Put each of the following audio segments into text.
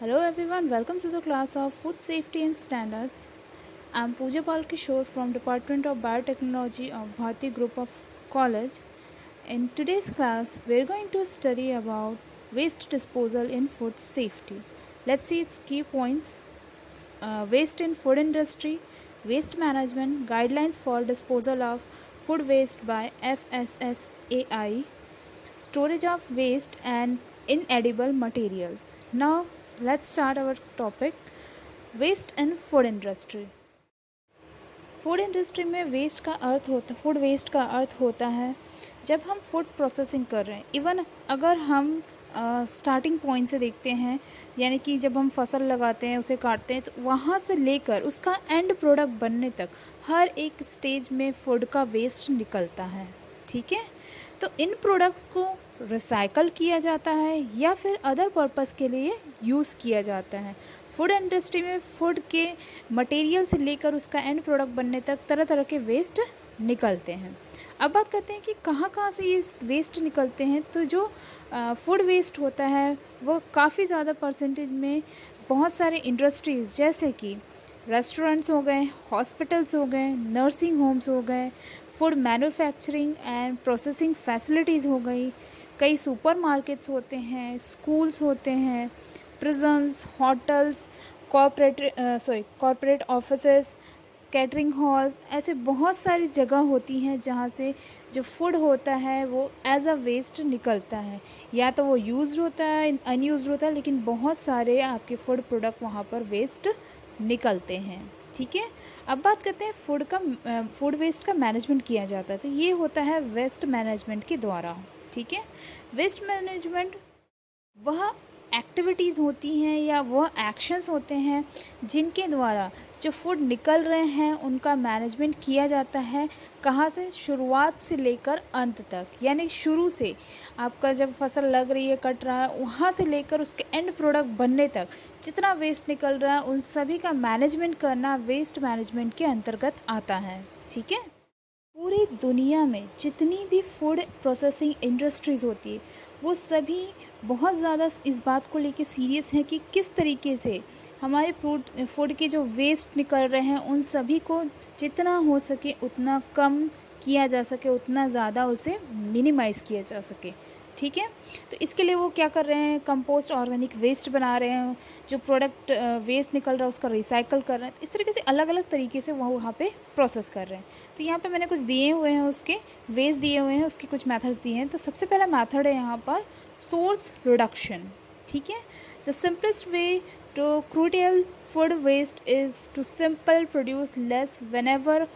Hello everyone, welcome to the class of Food Safety and Standards. I am Pooja Palkishore from Department of Biotechnology of Bharati Group of College. In today's class, we are going to study about waste disposal in food safety. Let's see its key points. Waste in food industry, waste management, guidelines for disposal of food waste by FSSAI, storage of waste and inedible materials. Now let's start our topic, waste in food industry. Food industry में food waste का अर्थ होता है जब हम food processing कर रहे हैं. इवन अगर हम स्टार्टिंग पॉइंट से देखते हैं, यानी कि जब हम फसल लगाते हैं, उसे काटते हैं, तो वहाँ से लेकर उसका एंड प्रोडक्ट बनने तक हर एक स्टेज में फूड का वेस्ट निकलता है. ठीक है, तो इन प्रोडक्ट्स को रिसाइकल किया जाता है या फिर अदर पर्पस के लिए यूज़ किया जाता है. फूड इंडस्ट्री में फूड के मटेरियल से लेकर उसका एंड प्रोडक्ट बनने तक तरह तरह के वेस्ट निकलते हैं. अब बात करते हैं कि कहाँ कहाँ से ये वेस्ट निकलते हैं. तो जो फूड वेस्ट होता है वो काफ़ी ज़्यादा परसेंटेज में बहुत सारे इंडस्ट्रीज़ जैसे कि रेस्टोरेंट्स हो गए, हॉस्पिटल्स हो गए, नर्सिंग होम्स हो गए, food manufacturing and processing facilities हो गई, कई सुपरमार्केट्स होते हैं, स्कूल्स होते हैं, prisons, hotels, corporate offices, catering halls, ऐसे बहुत सारी जगह होती हैं जहाँ से जो फूड होता है वो एज अ वेस्ट निकलता है. या तो वो यूज्ड होता है, अनयूज्ड होता है, लेकिन बहुत सारे आपके फूड प्रोडक्ट वहाँ पर वेस्ट निकलते हैं. ठीक है, अब बात करते हैं फूड वेस्ट का मैनेजमेंट किया जाता है. तो ये होता है वेस्ट मैनेजमेंट के द्वारा. ठीक है, वेस्ट मैनेजमेंट वह एक्टिविटीज़ होती हैं या वह एक्शंस होते हैं जिनके द्वारा जो फूड निकल रहे हैं उनका मैनेजमेंट किया जाता है. कहाँ से? शुरुआत से लेकर अंत तक, यानी शुरू से आपका जब फसल लग रही है, कट रहा है, वहाँ से लेकर उसके एंड प्रोडक्ट बनने तक जितना वेस्ट निकल रहा है उन सभी का मैनेजमेंट करना वेस्ट मैनेजमेंट के अंतर्गत आता है. ठीक है, पूरी दुनिया में जितनी भी फूड प्रोसेसिंग इंडस्ट्रीज़ होती है वो सभी बहुत ज़्यादा इस बात को लेके सीरियस हैं कि किस तरीके से हमारे फूड के जो वेस्ट निकल रहे हैं उन सभी को जितना हो सके उतना कम किया जा सके, उतना ज़्यादा उसे मिनिमाइज़ किया जा सके. ठीक है, तो इसके लिए वो क्या कर रहे हैं, कंपोस्ट ऑर्गेनिक वेस्ट बना रहे हैं, जो प्रोडक्ट वेस्ट निकल रहा है उसका रिसाइकल कर रहे हैं. तो इस तरीके से अलग अलग तरीके से वो वहाँ पे प्रोसेस कर रहे हैं. तो यहाँ पे मैंने कुछ दिए हुए हैं, उसके वेस्ट दिए हुए हैं, उसके कुछ मेथड्स दिए हैं. तो सबसे पहला मेथड है यहाँ पर सोर्स रिडक्शन. ठीक है, the simplest way to curtail food waste is to simple produce less whenever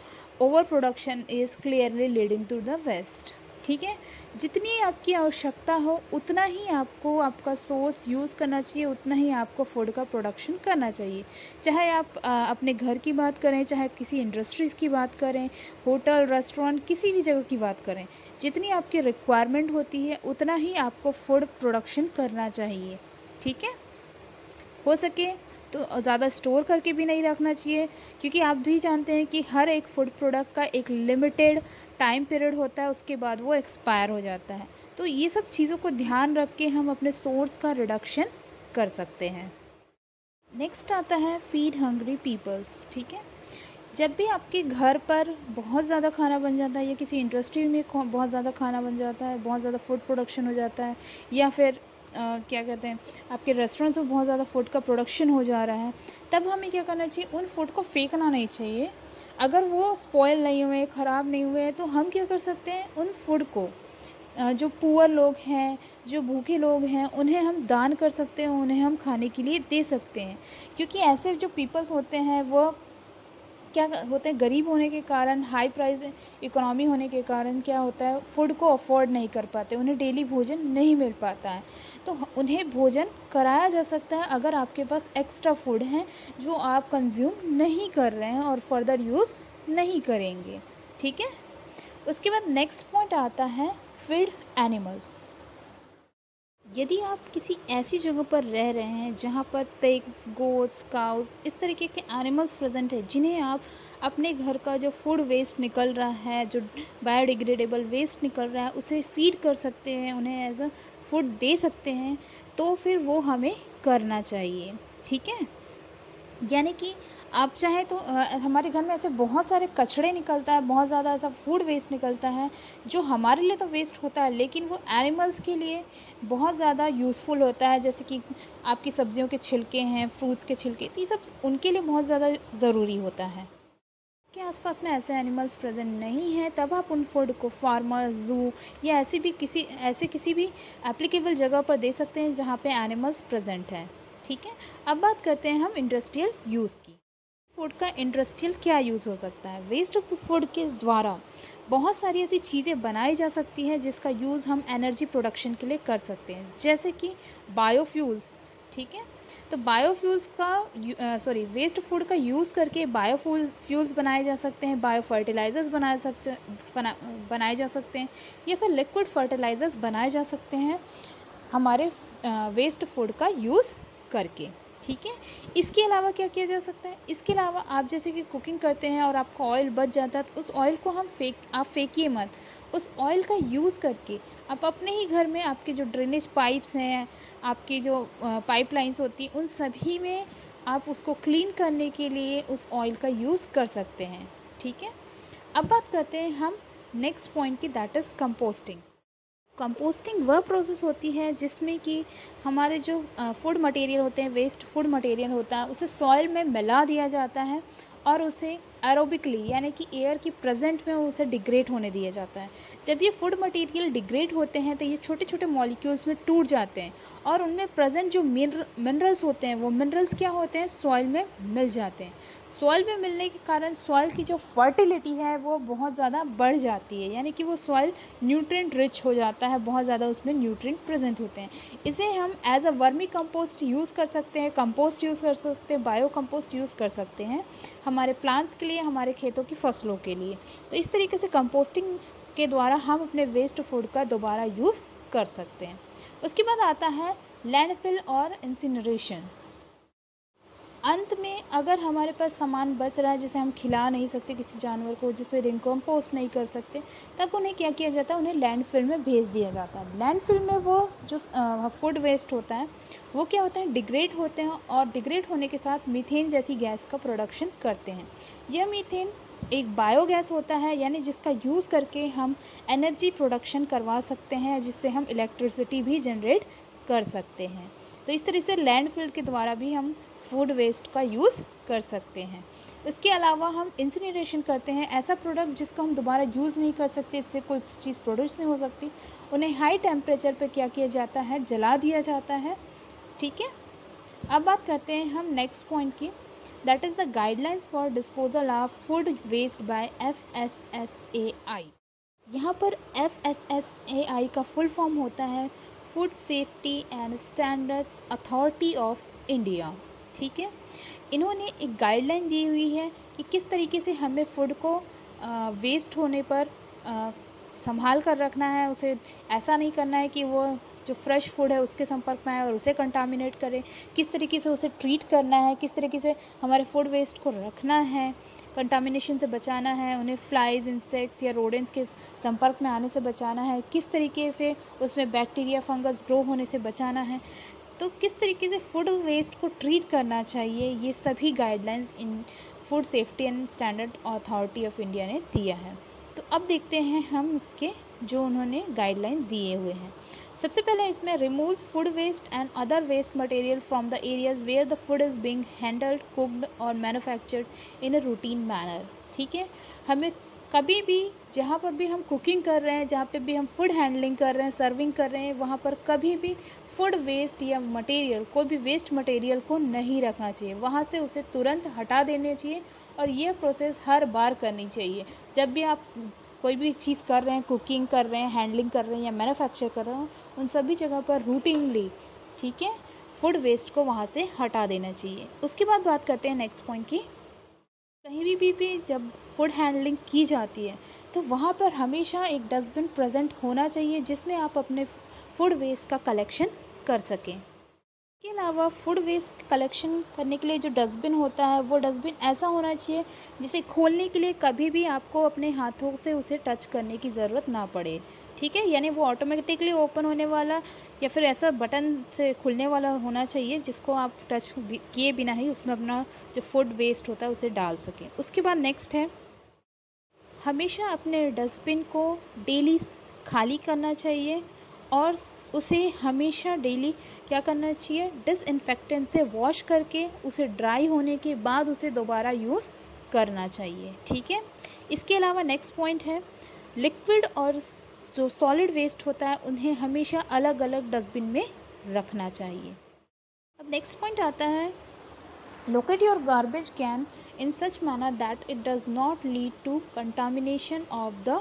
over production is clearly leading to the waste. ठीक है, जितनी आपकी आवश्यकता हो उतना ही आपको आपका सोर्स यूज़ करना चाहिए, उतना ही आपको फूड का प्रोडक्शन करना चाहिए. चाहे आप अपने घर की बात करें, चाहे किसी इंडस्ट्रीज़ की बात करें, होटल, रेस्टोरेंट, किसी भी जगह की बात करें, जितनी आपकी रिक्वायरमेंट होती है उतना ही आपको फूड प्रोडक्शन करना चाहिए. ठीक है, हो सके तो ज़्यादा स्टोर करके भी नहीं रखना चाहिए, क्योंकि आप भी जानते हैं कि हर एक फूड प्रोडक्ट का एक लिमिटेड टाइम पीरियड होता है, उसके बाद वो एक्सपायर हो जाता है. तो ये सब चीज़ों को ध्यान रख के हम अपने सोर्स का रिडक्शन कर सकते हैं. नेक्स्ट आता है फीड हंग्री पीपल्स. ठीक है, जब भी आपके घर पर बहुत ज़्यादा खाना बन जाता है या किसी इंडस्ट्री में बहुत ज़्यादा खाना बन जाता है, बहुत ज़्यादा फूड प्रोडक्शन हो जाता है, या फिर क्या कहते हैं आपके रेस्टोरेंट्स में बहुत ज़्यादा फूड का प्रोडक्शन हो जा रहा है, तब हमें क्या करना चाहिए, उन फूड को फेंकना नहीं चाहिए. अगर वो स्पॉयल नहीं हुए, ख़राब नहीं हुए, तो हम क्या कर सकते हैं, उन फूड को जो पुअर लोग हैं, जो भूखे लोग हैं, उन्हें हम दान कर सकते हैं, उन्हें हम खाने के लिए दे सकते हैं. क्योंकि ऐसे जो पीपल्स होते हैं वो क्या होते हैं, गरीब होने के कारण, हाई प्राइस इकोनॉमी होने के कारण क्या होता है, फूड को अफोर्ड नहीं कर पाते, उन्हें डेली भोजन नहीं मिल पाता है. तो उन्हें भोजन कराया जा सकता है अगर आपके पास एक्स्ट्रा फूड है जो आप कंज्यूम नहीं कर रहे हैं और फर्दर यूज़ नहीं करेंगे. ठीक है, उसके बाद नेक्स्ट पॉइंट आता है फीड एनिमल्स. यदि आप किसी ऐसी जगह पर रह रहे हैं जहाँ पर पिग्स, गोट्स, काउस, इस तरीके के एनिमल्स प्रेजेंट है जिन्हें आप अपने घर का जो फूड वेस्ट निकल रहा है, जो बायोडिग्रेडेबल वेस्ट निकल रहा है, उसे फीड कर सकते हैं, उन्हें एज अ फूड दे सकते हैं, तो फिर वो हमें करना चाहिए। ठीक है, यानी कि आप चाहें तो हमारे घर में ऐसे बहुत सारे कचड़े निकलता है, बहुत ज़्यादा ऐसा फूड वेस्ट निकलता है जो हमारे लिए तो वेस्ट होता है, लेकिन वो एनिमल्स के लिए बहुत ज़्यादा यूज़फुल होता है। जैसे कि आपकी सब्जियों के छिलके हैं, फ्रूट्स के छिलके, तो ये सब उनके लिए बहुत ज़्यादा ज़रूरी होता है। के आसपास में ऐसे एनिमल्स प्रेजेंट नहीं है, तब आप उन फूड को फार्मर, जू या ऐसे किसी भी एप्लीकेबल जगह पर दे सकते हैं जहाँ पे एनिमल्स प्रेजेंट हैं। ठीक है, अब बात करते हैं हम इंडस्ट्रियल यूज़ की। फूड का इंडस्ट्रियल क्या यूज़ हो सकता है? वेस्ट फूड के द्वारा बहुत सारी ऐसी चीज़ें बनाई जा सकती हैं जिसका यूज़ हम एनर्जी प्रोडक्शन के लिए कर सकते हैं, जैसे कि बायोफ्यूल्स। ठीक है, तो बायोफ्यूल्स का वेस्ट फूड का यूज़ करके बायोफ्यूल्स बनाए जा सकते हैं, बायो फर्टिलाइज़र्स बनाए जा सकते हैं, या फिर लिक्विड फर्टिलाइज़र्स बनाए जा सकते हैं हमारे वेस्ट फूड का यूज़ करके। ठीक है, इसके अलावा क्या किया जा सकता है? इसके अलावा आप जैसे कि कुकिंग करते हैं और आपका ऑयल बच जाता है, तो उस ऑयल को आप फेंकिए मत। उस ऑयल का यूज़ करके आप अपने ही घर में, आपके जो ड्रेनेज पाइप्स हैं, आपकी जो पाइपलाइंस होती हैं, उन सभी में आप उसको क्लीन करने के लिए उस ऑयल का यूज़ कर सकते हैं। ठीक है, अब बात करते हैं हम नेक्स्ट पॉइंट की, दैट इज़ कंपोस्टिंग। कंपोस्टिंग वह प्रोसेस होती है जिसमें कि हमारे जो फूड मटेरियल होते हैं, वेस्ट फूड मटेरियल होता है, उसे सॉइल में मिला दिया जाता है और उसे एरोबिकली यानी कि एयर की प्रेजेंट में उसे डिग्रेड होने दिया जाता है। जब ये फूड मटेरियल डिग्रेड होते हैं तो ये छोटे छोटे मॉलिक्यूल्स में टूट जाते हैं और उनमें प्रेजेंट जो मिनरल्स होते हैं, वो मिनरल्स क्या होते हैं, सॉइल में मिल जाते हैं। सॉइल में मिलने के कारण सॉइल की जो फर्टिलिटी है वो बहुत ज़्यादा बढ़ जाती है, यानी कि वो सॉइल न्यूट्रिएंट रिच हो जाता है, बहुत ज़्यादा उसमें न्यूट्रिएंट प्रेजेंट होते हैं। इसे हम as a vermicompost use कर सकते हैं, कंपोस्ट यूज़ कर सकते हैं, बायो कंपोस्ट यूज़ कर सकते हैं हमारे प्लांट्स के लिए, हमारे खेतों की फसलों के लिए। तो इस तरीके से कंपोस्टिंग के द्वारा हम अपने वेस्ट फूड का दोबारा यूज़ कर सकते हैं। उसके बाद आता है लैंडफिल और इंसिनरेशन। अंत में अगर हमारे पास सामान बच रहा है जिसे हम खिला नहीं सकते किसी जानवर को, जिसे डिकम्पोस्ट नहीं कर सकते, तब उन्हें क्या किया जाता है, उन्हें लैंडफिल में भेज दिया जाता है। लैंडफिल में वो जो फूड वेस्ट होता है वो क्या होता है, डिग्रेड होते हैं और डिग्रेड होने के साथ मीथेन जैसी गैस का प्रोडक्शन करते हैं। यह मीथेन एक बायोगैस होता है, यानी जिसका यूज़ करके हम एनर्जी प्रोडक्शन करवा सकते हैं, जिससे हम इलेक्ट्रिसिटी भी जनरेट कर सकते हैं। तो इस तरह से लैंडफिल के द्वारा भी हम फूड वेस्ट का यूज़ कर सकते हैं। इसके अलावा हम इंसिनरेशन करते हैं, ऐसा प्रोडक्ट जिसको हम दोबारा यूज़ नहीं कर सकते, इससे कोई चीज़ प्रोड्यूस नहीं हो सकती, उन्हें हाई टेम्परेचर पे क्या किया जाता है, जला दिया जाता है। ठीक है, अब बात करते हैं हम नेक्स्ट पॉइंट की, that is the guidelines for disposal of food waste by FSSAI। यहाँ पर FSSAI का फुल फॉर्म होता है food safety and standards authority of India. ठीक है, इन्होंने एक गाइडलाइन दी हुई है कि किस तरीके से हमें फूड को वेस्ट होने पर संभाल कर रखना है। उसे ऐसा नहीं करना है कि वो जो फ्रेश फूड है उसके संपर्क में आए और उसे कंटामिनेट करे। किस तरीके से उसे ट्रीट करना है, किस तरीके से हमारे फूड वेस्ट को रखना है, कंटामिनेशन से बचाना है, उन्हें फ्लाइज, इंसेक्ट्स या रोडेंट्स के संपर्क में आने से बचाना है, किस तरीके से उसमें बैक्टीरिया, फंगस ग्रो होने से बचाना है, तो किस तरीके से फूड वेस्ट को ट्रीट करना चाहिए, ये सभी guidelines in food safety and standard authority of India ने दिया है। तो अब देखते हैं हम इसके जो उन्होंने गाइडलाइन दिए हुए हैं। सबसे पहले इसमें remove food waste and other waste material from the areas where the food is being handled, cooked और manufactured in a routine manner. ठीक है, हमें कभी भी जहाँ पर भी हम कुकिंग कर रहे हैं, जहाँ पे भी हम फूड हैंडलिंग कर रहे हैं, सर्विंग कर रहे हैं, वहाँ पर कभी भी फूड वेस्ट या मटेरियल, कोई भी वेस्ट मटेरियल को नहीं रखना चाहिए, वहाँ से उसे तुरंत हटा देना चाहिए। और यह प्रोसेस हर बार करनी चाहिए। जब भी आप कोई भी चीज़ कर रहे हैं, कुकिंग कर रहे हैं, हैंडलिंग कर रहे हैं या मैन्युफैक्चर कर रहे हो, उन सभी जगह पर रूटीनली, ठीक है, फूड वेस्ट को वहाँ से हटा देना चाहिए। उसके बाद बात करते हैं नेक्स्ट पॉइंट की। कहीं भी जब फूड हैंडलिंग की जाती है तो वहाँ पर हमेशा एक डस्टबिन प्रेजेंट होना चाहिए जिसमें आप अपने फूड वेस्ट का कलेक्शन कर सकें। इसके अलावा फूड वेस्ट कलेक्शन करने के लिए जो डस्टबिन होता है वो डस्टबिन ऐसा होना चाहिए जिसे खोलने के लिए कभी भी आपको अपने हाथों से उसे टच करने की ज़रूरत ना पड़े। ठीक है, यानी वो ऑटोमेटिकली ओपन होने वाला या फिर ऐसा बटन से खुलने वाला होना चाहिए जिसको आप टच किए बिना ही उसमें अपना जो फूड वेस्ट होता है उसे डाल सकें। उसके बाद नेक्स्ट है, हमेशा अपने डस्टबिन को डेली खाली करना चाहिए और उसे हमेशा डेली क्या करना चाहिए, डिसइंफेक्टेंट से वॉश करके उसे ड्राई होने के बाद उसे दोबारा यूज़ करना चाहिए। ठीक है, इसके अलावा नेक्स्ट पॉइंट है, लिक्विड और जो सॉलिड वेस्ट होता है उन्हें हमेशा अलग अलग डस्टबिन में रखना चाहिए। अब नेक्स्ट पॉइंट आता है, locate your garbage can in such manner that it does not lead to contamination of the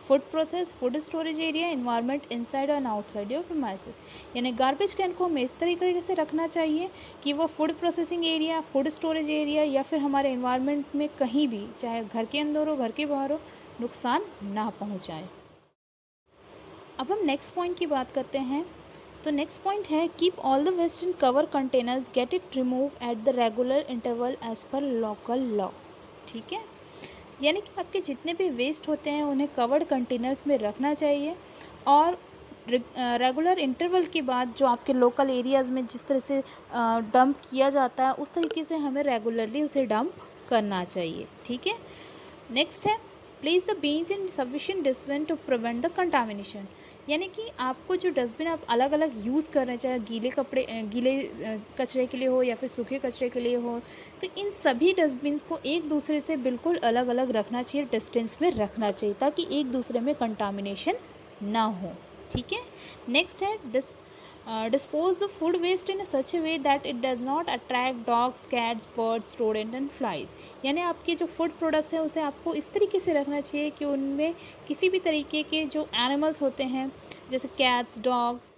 food process, food storage area, environment inside and outside your premises। यानी गार्बेज कैन को हमें इस तरीके से रखना चाहिए कि वो food processing area, food storage area या फिर हमारे इन्वायरमेंट में कहीं भी, चाहे घर के अंदर हो घर के बाहर हो, नुकसान ना पहुंचाए। अब हम नेक्स्ट पॉइंट की बात करते हैं। तो नेक्स्ट पॉइंट है, keep all the waste in cover containers, get it remove at the regular interval as per local law. ठीक है, यानी कि आपके जितने भी वेस्ट होते हैं उन्हें कवर्ड कंटेनर्स में रखना चाहिए और रेगुलर इंटरवल के बाद जो आपके लोकल एरियाज़ में जिस तरह से डंप किया जाता है उस तरीके से हमें रेगुलरली उसे डंप करना चाहिए। ठीक है, नेक्स्ट है, place the bins in sufficient distance to prevent the contamination. यानी कि आपको जो डस्टबिन आप अलग अलग यूज़ कर रहे हैं, चाहे गीले कचरे के लिए हो या फिर सूखे कचरे के लिए हो, तो इन सभी डस्टबिन्स को एक दूसरे से बिल्कुल अलग अलग रखना चाहिए, डिस्टेंस में रखना चाहिए ताकि एक दूसरे में कंटामिनेशन ना हो। ठीक है, नेक्स्ट है, dispose the food waste in such a way that it does not attract dogs, cats, birds, rodent and flies. यानी आपके जो फूड प्रोडक्ट्स हैं उसे आपको इस तरीके से रखना चाहिए कि उनमें किसी भी तरीके के जो एनिमल्स होते हैं जैसे कैट्स, डॉग्स,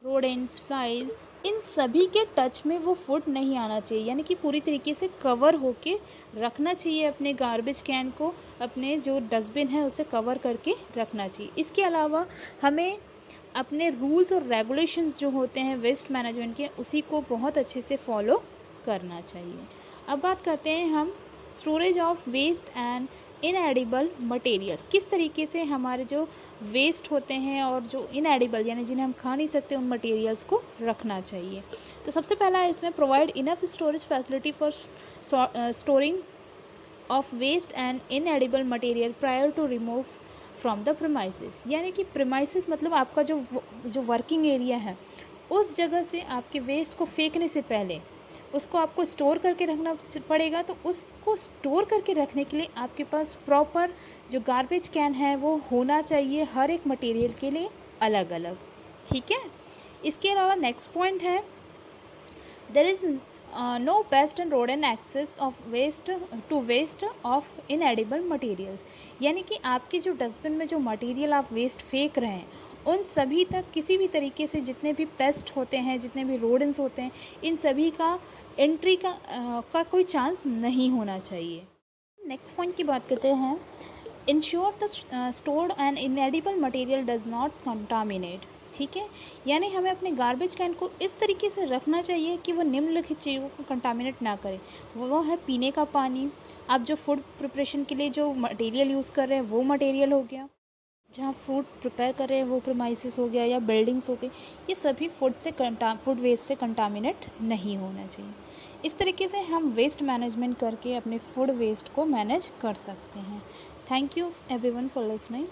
रोडेंट्स, फ्लाइज, इन सभी के टच में वो फूड नहीं आना चाहिए। यानी कि पूरी तरीके से कवर होके रखना चाहिए अपने गार्बेज कैन को, अपने जो डस्टबिन है उसे कवर करके रखना चाहिए। इसके अलावा हमें अपने रूल्स और रेगुलेशंस जो होते हैं वेस्ट मैनेजमेंट के उसी को बहुत अच्छे से फॉलो करना चाहिए। अब बात करते हैं हम storage of waste and inedible materials. किस तरीके से हमारे जो वेस्ट होते हैं और जो इनएडिबल यानी जिन्हें हम खा नहीं सकते उन मटेरियल्स को रखना चाहिए। तो सबसे पहला है इसमें, provide enough storage facility for storing of waste and inedible material prior to remove from the premises. यानी कि प्रीमाइसेस मतलब आपका जो वर्किंग एरिया है उस जगह से आपके वेस्ट को फेंकने से पहले उसको आपको स्टोर करके रखना पड़ेगा। तो उसको स्टोर करके रखने के लिए आपके पास प्रॉपर जो गार्बेज कैन है वो होना चाहिए हर एक मटेरियल के लिए अलग अलग। ठीक है, इसके अलावा नेक्स्ट पॉइंट है, there is no pest and rodent access of waste of inedible material. यानी कि आपके जो डस्टबिन में जो मटेरियल आप वेस्ट फेंक रहे हैं उन सभी तक किसी भी तरीके से जितने भी पेस्ट होते हैं, जितने भी रोडेंट्स होते हैं, इन सभी का एंट्री का कोई चांस नहीं होना चाहिए। नेक्स्ट पॉइंट की बात करते हैं, ensure the stored and inedible material does not contaminate. ठीक है, यानी हमें अपने गार्बेज कैन को इस तरीके से रखना चाहिए कि वो निम्नलिखित चीज़ों को कंटामिनेट ना करे। वो है पीने का पानी, आप जो फूड प्रिपरेशन के लिए जो मटेरियल यूज़ कर रहे हैं वो मटेरियल हो गया, जहाँ फूड प्रिपेयर कर रहे हैं वो प्रीमाइसेस हो गया या बिल्डिंग्स हो गई, ये सभी फूड वेस्ट से कंटामिनेट नहीं होना चाहिए। इस तरीके से हम वेस्ट मैनेजमेंट करके अपने फूड वेस्ट को मैनेज कर सकते हैं। Thank you everyone for listening.